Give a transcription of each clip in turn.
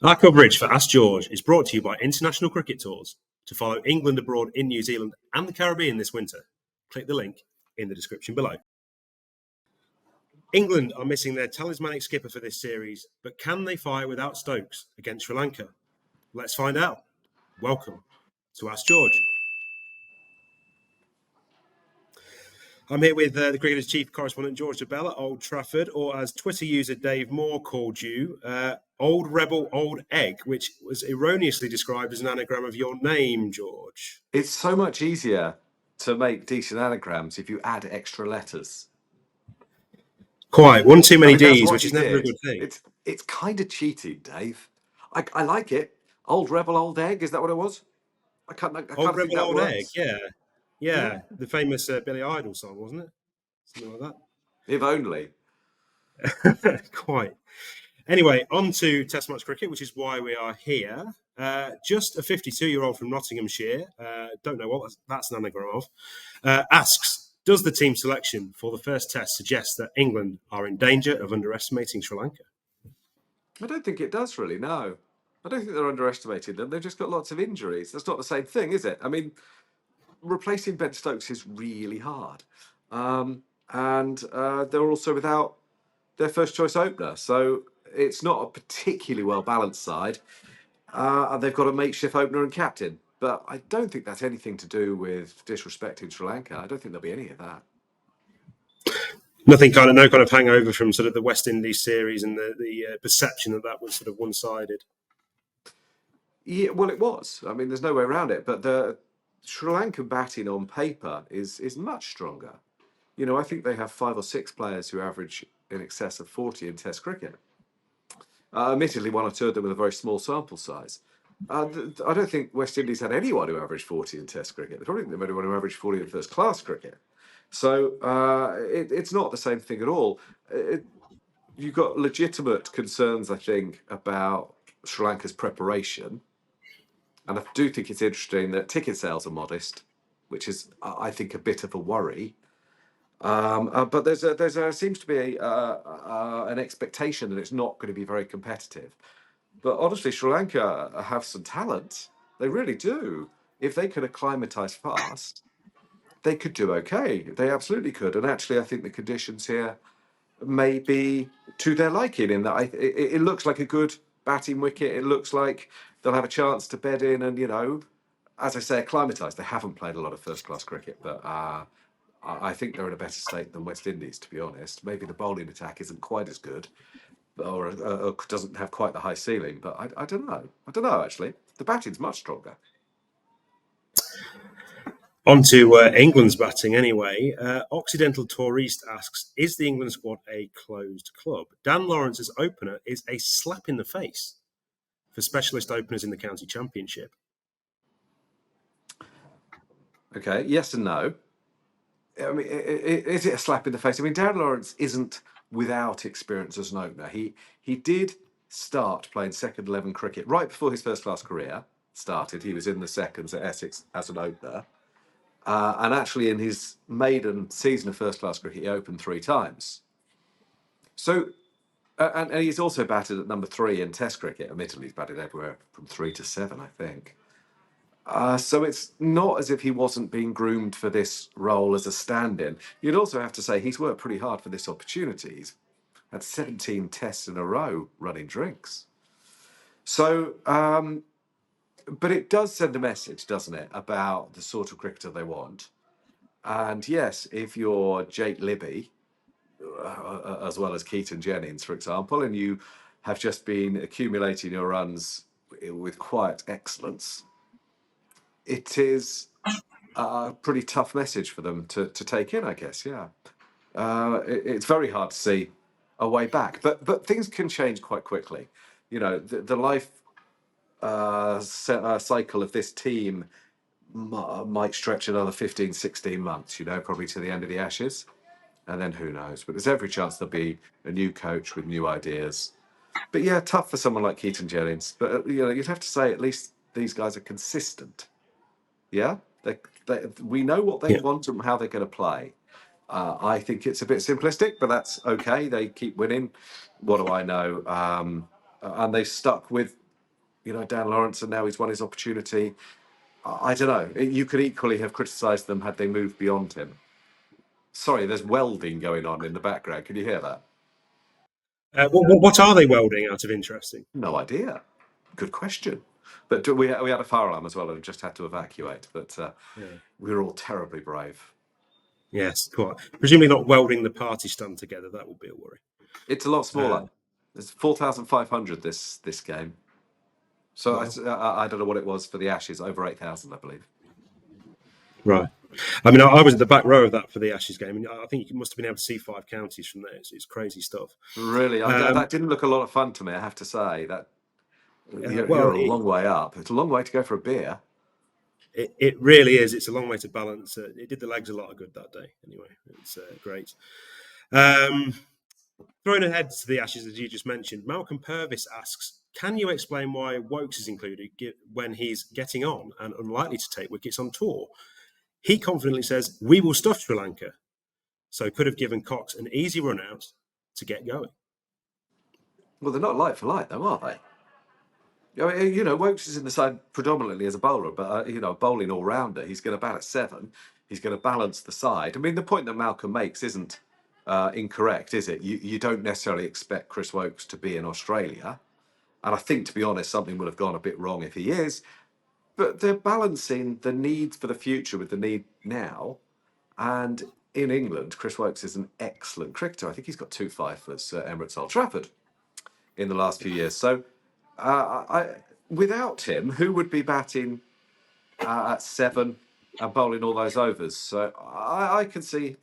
Our coverage for Ask George is brought to you by International Cricket Tours. To follow England abroad in New Zealand and the Caribbean this winter, click the link in the description below. England are missing their talismanic skipper for this series, but can they fire without Stokes against Sri Lanka? Let's find out. Welcome to Ask George. I'm here with the Cricketers' chief correspondent, George Dobell at Old Trafford, or as Twitter user Dave Moore called you, Old Rebel Old Egg, which was erroneously described as an anagram of your name, George. It's so much easier to make decent anagrams if you add extra letters. Quite. One too many Ds, which is never a good thing. It's kind of cheating, Dave. I like it. Old Rebel Old Egg, is that what it was? I can't Old think Rebel that Old works. Egg, yeah. The famous Billy Idol song, wasn't it? Something like If only. that. Quite. Anyway, on to Test match cricket, which is why we are here. Just a 52-year-old from Nottinghamshire, don't know what that's an anagram of, asks, does the team selection for the first test suggest that England are in danger of underestimating Sri Lanka? I don't think it does really, no. I don't think they're underestimating them. They've just got lots of injuries. That's not the same thing, is it? I mean, replacing Ben Stokes is really hard. And they're also without their first choice opener. So it's not a particularly well balanced side. And they've got a makeshift opener and captain. But I don't think that's anything to do with disrespecting Sri Lanka. I don't think there'll be any of that. No kind of hangover from sort of the West Indies series and the perception that was sort of one-sided. Yeah, well, it was. I mean, there's no way around it. But the Sri Lankan batting on paper is much stronger. You know, I think they have 5 or 6 players who average in excess of 40 in Test cricket. Admittedly, 1 or 2 of them with a very small sample size. I don't think West Indies had anyone who averaged 40 in Test cricket. They probably didn't have anyone who averaged 40 in first class cricket. So it's not the same thing at all. You've got legitimate concerns, I think, about Sri Lanka's preparation. And I do think it's interesting that ticket sales are modest, which is, I think, a bit of a worry. But there seems to be an expectation that it's not going to be very competitive. But honestly, Sri Lanka have some talent. They really do. If they could acclimatise fast, they could do okay. They absolutely could. And actually, I think the conditions here may be to their liking in that it looks like a good batting wicket. It looks like they'll have a chance to bed in and, you know, as I say, acclimatise. They haven't played a lot of first-class cricket, but I think they're in a better state than West Indies, to be honest. Maybe the bowling attack isn't quite as good or doesn't have quite the high ceiling, but I don't know. I don't know, actually. The batting's much stronger. On to England's batting anyway. Occidental Tourist asks, is the England squad a closed club? Dan Lawrence's opener is a slap in the face for specialist openers in the county championship. Okay, yes and no. I mean, is it a slap in the face? I mean, Dan Lawrence isn't without experience as an opener. He did start playing second 11 cricket right before his first class career started. He was in the seconds at Essex as an opener. And actually, in his maiden season of first class cricket, he opened 3 times. So, and he's also batted at number 3 in Test cricket. Admittedly, he's batted everywhere from 3 to 7, I think. So it's not as if he wasn't being groomed for this role as a stand-in. You'd also have to say he's worked pretty hard for this opportunity. He's had 17 tests in a row running drinks. So, but it does send a message, doesn't it, about the sort of cricketer they want. And yes, if you're Jake Libby, as well as Keaton Jennings, for example, and you have just been accumulating your runs with quiet excellence, it is a pretty tough message for them to take in, I guess. Yeah, it's very hard to see a way back, but things can change quite quickly. You know, the life cycle of this team might stretch another 15, 16 months. You know, probably to the end of the Ashes, and then who knows? But there's every chance there'll be a new coach with new ideas. But yeah, tough for someone like Keaton Jennings. But you know, you'd have to say at least these guys are consistent. Yeah, we know what they want and how they're going to play. I think it's a bit simplistic, but that's okay. They keep winning. What do I know? And they stuck with Dan Lawrence, and now he's won his opportunity. I don't know. You could equally have criticised them had they moved beyond him. Sorry, there's welding going on in the background. Can you hear that? What are they welding out of interest? No idea. Good question. But we had a fire alarm as well and just had to evacuate. But Yeah. we were all terribly brave. Yes, quite. Presumably not welding the party stand together. That would be a worry. It's a lot smaller. Uh, It's 4,500 this game. So wow. I don't know what it was for the Ashes. Over 8,000, I believe. Right. I mean, I was at the back row of that for the Ashes game, and I think you must have been able to see 5 counties from there. It's crazy stuff. Really, Um, that didn't look a lot of fun to me. I have to say that you're well, a long way up. It's a long way to go for a beer. it really is. It's a long way to balance. It did the legs a lot of good that day. Anyway, it's great. Throwing ahead to the Ashes, as you just mentioned, Malcolm Purvis asks, can you explain why Woakes is included when he's getting on and unlikely to take wickets on tour? He confidently says, we will stuff Sri Lanka. So could have given Cox an easy run out to get going. Well, they're not light for light, though, are they? Woakes is in the side predominantly as a bowler, but a bowling all rounder. He's going to bat at 7. He's going to balance the side. I mean, the point that Malcolm makes isn't incorrect, is it? You don't necessarily expect Chris Woakes to be in Australia, and I think, to be honest, something would have gone a bit wrong if he is. But they're balancing the need for the future with the need now, and in England, Chris Woakes is an excellent cricketer. I think he's got 2 fifers at Emirates Old Trafford in the last few years. So, without him, who would be batting at 7 and bowling all those overs? So I can see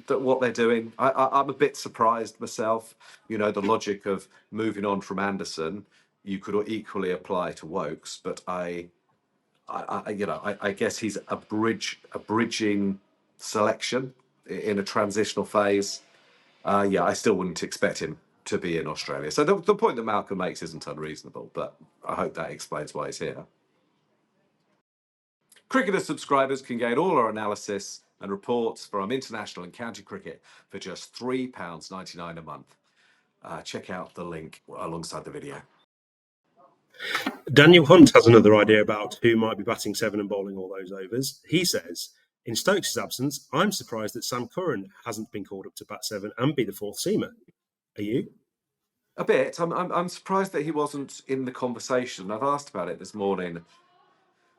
that what they're doing. I'm a bit surprised myself. The logic of moving on from Anderson, you could equally apply to Woakes, but I guess he's a bridging selection in a transitional phase. I still wouldn't expect him to be in Australia. So the point that Malcolm makes isn't unreasonable, but I hope that explains why he's here. Cricketer subscribers can gain all our analysis and reports from international and county cricket for just £3.99 a month. Check out the link alongside the video. Daniel Hunt has another idea about who might be batting 7 and bowling all those overs. He says, in Stokes' absence, I'm surprised that Sam Curran hasn't been called up to bat 7 and be the fourth seamer. Are you? A bit. I'm surprised that he wasn't in the conversation. I've asked about it this morning,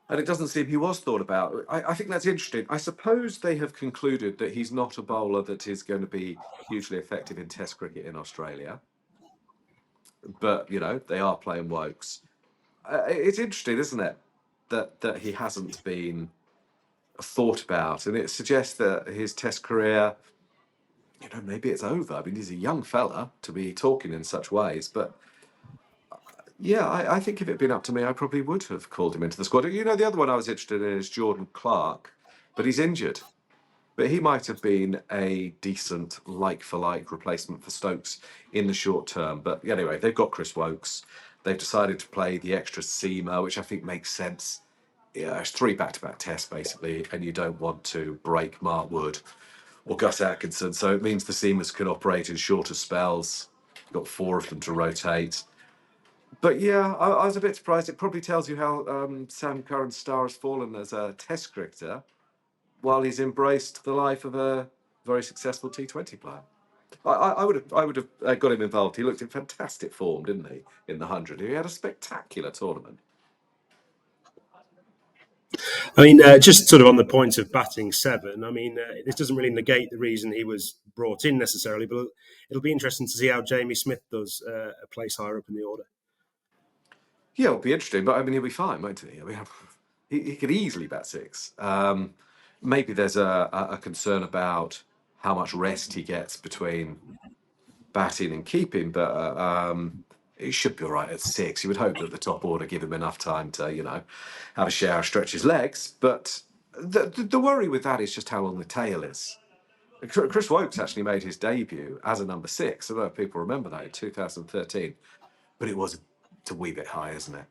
and it doesn't seem he was thought about. I think that's interesting. I suppose they have concluded that he's not a bowler that is going to be hugely effective in Test cricket in Australia. But they are playing Woakes. It's interesting, isn't it, that he hasn't been thought about, and it suggests that his Test career, maybe it's over. I mean, he's a young fella to be talking in such ways, but yeah, I think if it had been up to me, I probably would have called him into the squad. The other one I was interested in is Jordan Clark, but he's injured. But he might have been a decent like-for-like replacement for Stokes in the short term. But anyway, they've got Chris Woakes. They've decided to play the extra seamer, which I think makes sense. Yeah, it's 3 back-to-back tests, basically, and you don't want to break Mark Wood or Gus Atkinson. So it means the seamers can operate in shorter spells. You've got 4 of them to rotate. But yeah, I was a bit surprised. It probably tells you how Sam Curran's star has fallen as a Test cricketer, while he's embraced the life of a very successful T20 player. I would have got him involved. He looked in fantastic form, didn't he, in the 100? He had a spectacular tournament. I mean, just sort of on the point of batting 7, I mean, this doesn't really negate the reason he was brought in necessarily, but it'll be interesting to see how Jamie Smith does a place higher up in the order. Yeah, it'll be interesting, but I mean, he'll be fine, won't he? I mean, he could easily bat 6. Maybe there's a concern about how much rest he gets between batting and keeping, but he should be all right at 6. You would hope that the top order give him enough time to, have a shower, stretch his legs. But the worry with that is just how long the tail is. Chris Woakes actually made his debut as a number 6. I don't know if people remember that in 2013, but it's a wee bit high, isn't it?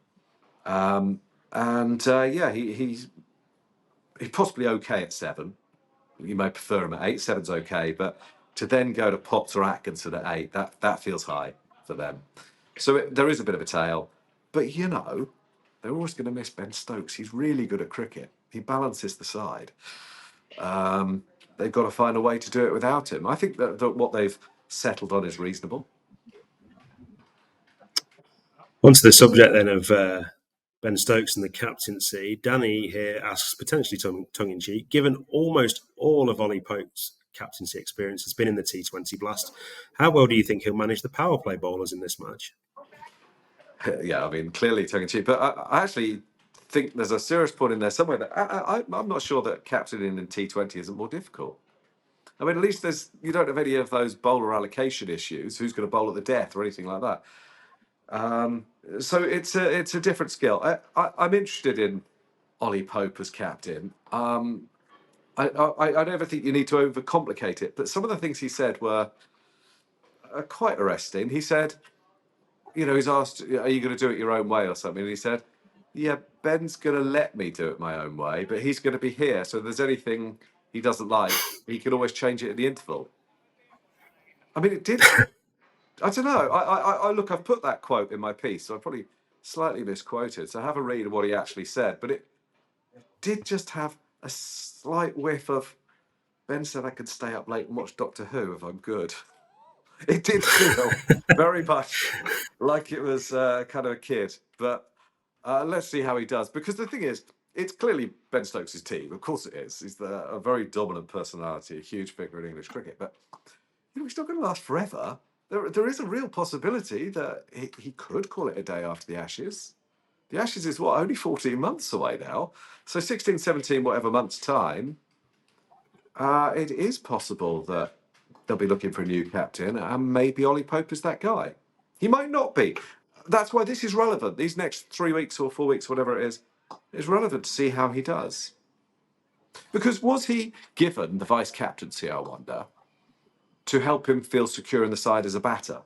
He's possibly okay at 7. You may prefer him at 8. 7's okay, but to then go to Potts or Atkinson at 8, that feels high for them. So there is a bit of a tail. But they're always going to miss Ben Stokes. He's really good at cricket. He balances the side. They've got to find a way to do it without him. I think that what they've settled on is reasonable. Onto the subject then of Ben Stokes and the captaincy. Danny here asks, potentially tongue in cheek, given almost all of Ollie Pope's captaincy experience has been in the T20 Blast, how well do you think he'll manage the power play bowlers in this match? Yeah, I mean, clearly tongue in cheek, but I actually think there's a serious point in there somewhere that I'm not sure that captaining in T20 isn't more difficult. I mean, at least you don't have any of those bowler allocation issues. Who's going to bowl at the death or anything like that? So it's a different skill. I'm interested in Ollie Pope as captain. I never think you need to overcomplicate it, but some of the things he said were quite arresting. He said, he's asked, "Are you going to do it your own way or something?" And he said, "Yeah, Ben's going to let me do it my own way, but he's going to be here. So if there's anything he doesn't like, he can always change it at the interval." I mean, it did. I don't know. Look, I've put that quote in my piece, so I probably slightly misquoted. So have a read of what he actually said, but it did just have a slight whiff of Ben said I could stay up late and watch Doctor Who if I'm good. It did feel very much like it was kind of a kid, but let's see how he does. Because the thing is, it's clearly Ben Stokes' team. Of course it is. He's a very dominant personality, a huge figure in English cricket. But he's not going to last forever. There is a real possibility that he could call it a day after the Ashes. The Ashes is what, only 14 months away now. So 16, 17, whatever months' time, it is possible that they'll be looking for a new captain, and maybe Ollie Pope is that guy. He might not be. That's why this is relevant. These next 3 weeks or 4 weeks, whatever it is relevant to see how he does. Because was he given the vice captaincy, I wonder, to help him feel secure in the side as a batter?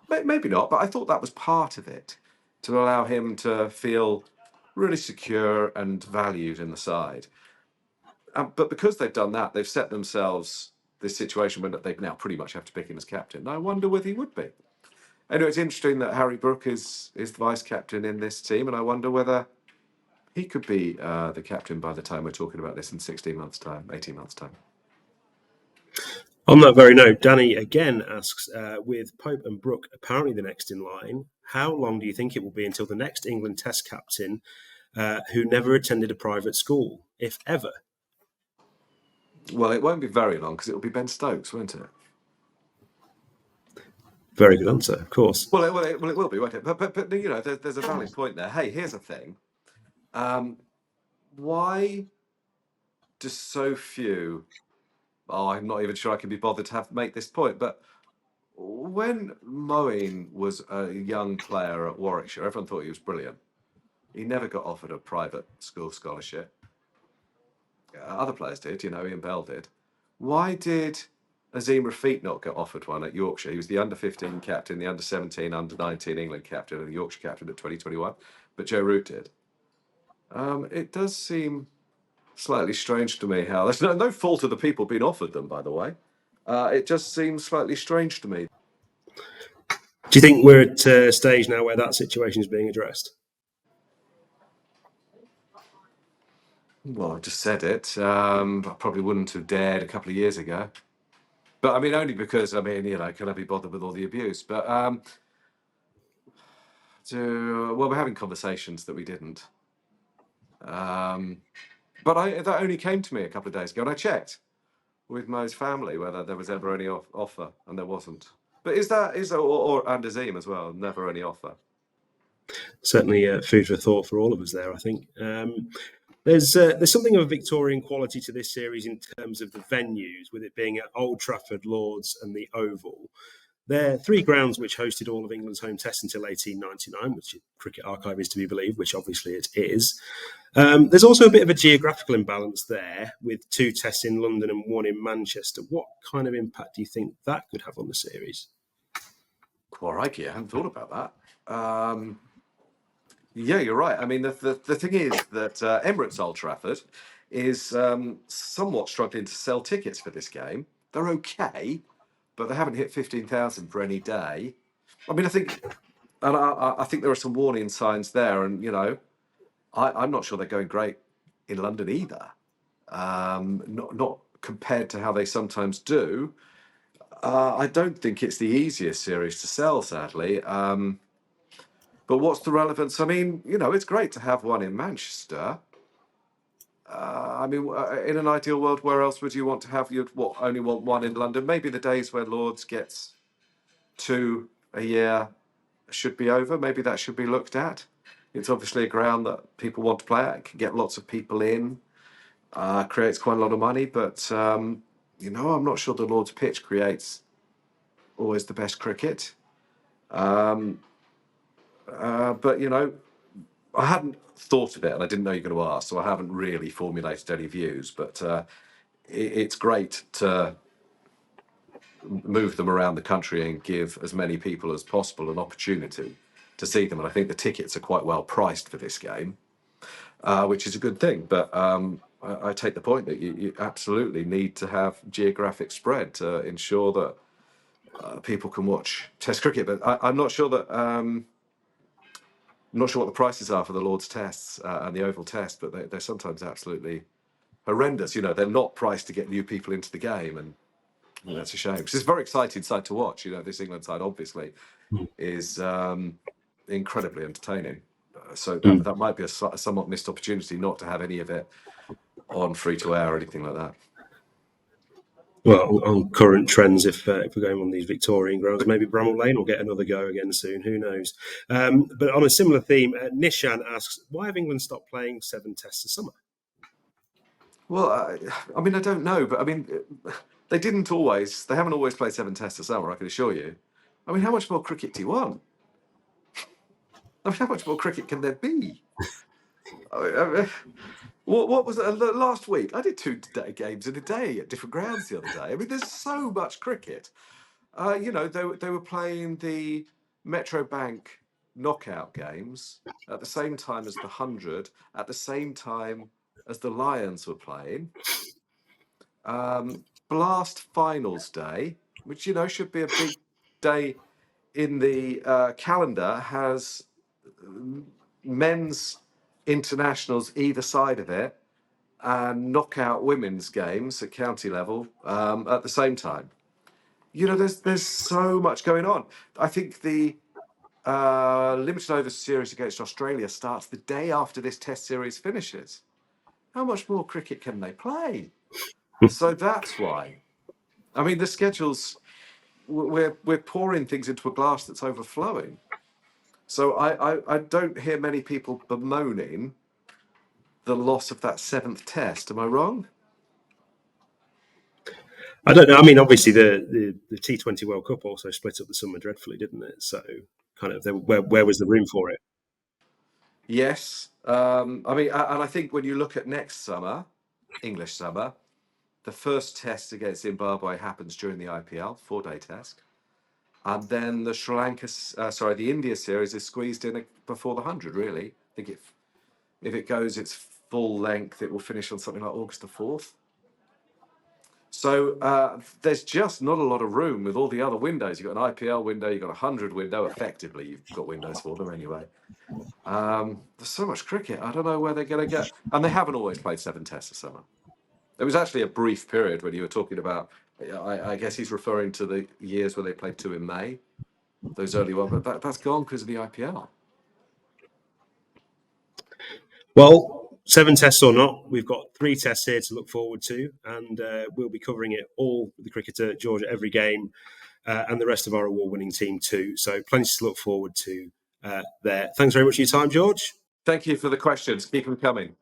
Maybe not, but I thought that was part of it, to allow him to feel really secure and valued in the side. But because they've done that, they've set themselves this situation where they now pretty much have to pick him as captain. I wonder whether he would be. Anyway, it's interesting that Harry Brook is the vice captain in this team, and I wonder whether he could be the captain by the time we're talking about this in 16 months' time, 18 months' time. On that very note, Danny again asks, with Pope and Brook apparently the next in line, how long do you think it will be until the next England Test captain who never attended a private school, if ever? Well, it won't be very long because it'll be Ben Stokes, won't it? Very good answer, of course. Well, it will be, won't it? But there's a valid point there. Hey, here's the thing. Why do so few? Oh, I'm not even sure I can be bothered to make this point. But when Moeen was a young player at Warwickshire, everyone thought he was brilliant. He never got offered a private school scholarship. Other players did, Ian Bell did. Why did Azim Rafiq not get offered one at Yorkshire? He was the under-15 captain, the under-17, under-19 England captain, and the Yorkshire captain at 2021. But Joe Root did. It does seem slightly strange to me how... There's no fault of the people being offered them, by the way. It just seems slightly strange to me. Do you think we're at a stage now where that situation is being addressed? Well, I just said it. I probably wouldn't have dared a couple of years ago. But, only because, can I be bothered with all the abuse? But, we're having conversations that we didn't. But that only came to me a couple of days ago, and I checked with Mo's family whether there was ever any offer, and there wasn't. But and Azim as well, never any offer. Certainly food for thought for all of us there, I think. There's something of a Victorian quality to this series in terms of the venues, with it being at Old Trafford, Lords and the Oval. They're three grounds which hosted all of England's home tests until 1899, which Cricket Archive is to be believed, which obviously it is. There's also a bit of a geographical imbalance there, with 2 tests in London and 1 in Manchester. What kind of impact do you think that could have on the series? Crikey, I hadn't thought about that. Yeah, you're right. The thing is that Emirates Old Trafford is somewhat struggling to sell tickets for this game. They're okay, but they haven't hit 15,000 for any day. I think and I think there are some warning signs there. And I'm not sure they're going great in London either. Not compared to how they sometimes do. I don't think it's the easiest series to sell, sadly. But what's the relevance? I mean, it's great to have one in Manchester. I mean, in an ideal world, where else would you want to have? You'd only want one in London? Maybe the days where Lords gets 2 a year should be over. Maybe that should be looked at. It's obviously a ground that people want to play at. It can get lots of people in. Creates quite a lot of money, but I'm not sure the Lord's pitch creates always the best cricket. But I hadn't thought of it, and I didn't know you were going to ask, so I haven't really formulated any views. But it's great to move them around the country and give as many people as possible an opportunity to see them. And I think the tickets are quite well priced for this game, which is a good thing. But I take the point that you absolutely need to have geographic spread to ensure that people can watch Test cricket. But I'm not sure that. I'm not sure what the prices are for the Lord's Tests and the Oval Test, but they're sometimes absolutely horrendous. They're not priced to get new people into the game, and that's a shame. Because it's a very exciting side to watch. This England side obviously is incredibly entertaining. So that might be a somewhat missed opportunity not to have any of it on free to air or anything like that. Well, on current trends, if we're going on these Victorian grounds, maybe Bramall Lane will get another go again soon. Who knows? But on a similar theme, Nishan asks, why have England stopped playing 7 tests this summer? Well, I mean, I don't know, but I mean, they haven't always played 7 tests a summer, I can assure you. I mean, how much more cricket do you want? I mean, how much more cricket can there be? What was it last week? I did 2 games in a day at different grounds the other day. I mean, there's so much cricket. They were playing the Metro Bank knockout games at the same time as the 100, at the same time as the Lions were playing. Blast Finals Day, which should be a big day in the calendar, has men's internationals either side of it and knockout women's games at county level at the same time. There's so much going on. I think the limited over series against Australia starts the day after this Test series finishes. How much more cricket can they play? So that's why. I mean, the schedules, we're pouring things into a glass that's overflowing. So I don't hear many people bemoaning the loss of that 7th Test. Am I wrong? I don't know. I mean, obviously, the T20 World Cup also split up the summer dreadfully, didn't it? So, kind of, where was the room for it? Yes. I mean, and I think when you look at next summer, English summer, the first test against Zimbabwe happens during the IPL, 4-day test. And then the India series is squeezed in before the 100, really. I think if it goes its full length, it will finish on something like August the 4th. So there's just not a lot of room with all the other windows. You've got an IPL window, you've got a 100 window. Effectively, you've got windows for them anyway. There's so much cricket. I don't know where they're going to get. And they haven't always played 7 tests a summer. There was actually a brief period when you were talking about, I guess he's referring to the years where they played 2 in May, those early ones, but that's gone because of the IPL. Well, 7 tests or not, we've got 3 tests here to look forward to, and we'll be covering it all with the cricketer, George, at every game, and the rest of our award-winning team too. So plenty to look forward to there. Thanks very much for your time, George. Thank you for the questions. Keep them coming.